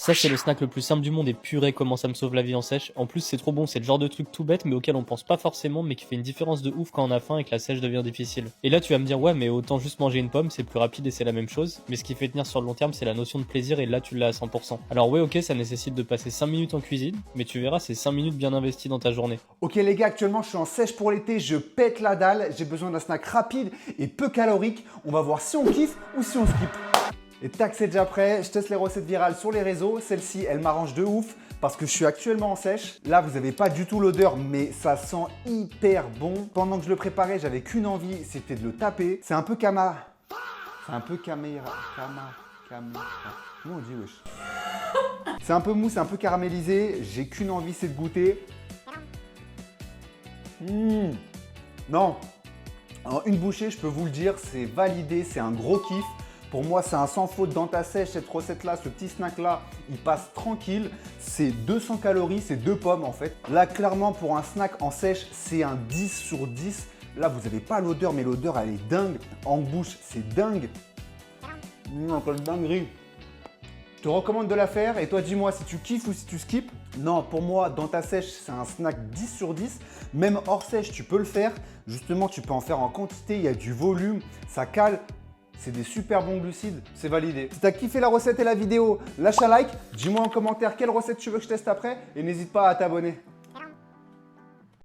Ça, c'est le snack le plus simple du monde et purée, comment ça me sauve la vie en sèche. En plus, c'est trop bon, c'est le genre de truc tout bête mais auquel on pense pas forcément mais qui fait une différence de ouf quand on a faim et que la sèche devient difficile. Et là, tu vas me dire, ouais, mais autant juste manger une pomme, c'est plus rapide et c'est la même chose. Mais ce qui fait tenir sur le long terme, c'est la notion de plaisir et là, tu l'as à 100%. Alors ouais, ok, ça nécessite de passer 5 minutes en cuisine, mais tu verras, c'est 5 minutes bien investies dans ta journée. Ok les gars, actuellement je suis en sèche pour l'été, je pète la dalle, j'ai besoin d'un snack rapide et peu calorique. On va voir si on kiffe ou si on skip. Et tac, c'est déjà prêt. Je teste les recettes virales sur les réseaux. Celle-ci, elle m'arrange de ouf parce que je suis actuellement en sèche. Là, vous n'avez pas du tout l'odeur, mais ça sent hyper bon. Pendant que je le préparais, j'avais qu'une envie, c'était de le taper. C'est un peu C'est un peu caméra. Comment on dit, wesh? C'est un peu mou, c'est un peu caramélisé. J'ai qu'une envie, c'est de goûter. Non. En une bouchée, je peux vous le dire, c'est validé, c'est un gros kiff. Pour moi, c'est un sans faute dans ta sèche, cette recette-là, ce petit snack-là, il passe tranquille. C'est 200 calories, c'est 2 pommes en fait. Là, clairement, pour un snack en sèche, c'est un 10 sur 10. Là, vous n'avez pas l'odeur, mais l'odeur, elle est dingue. En bouche, c'est dingue. Quelle dinguerie. Je te recommande de la faire et toi dis-moi si tu kiffes ou si tu skips. Non, pour moi, dans ta sèche, c'est un snack 10 sur 10. Même hors sèche, tu peux le faire. Justement, tu peux en faire en quantité, il y a du volume, ça cale. C'est des super bons glucides, c'est validé. Si tu as kiffé la recette et la vidéo, lâche un like, dis-moi en commentaire quelle recette tu veux que je teste après et n'hésite pas à t'abonner.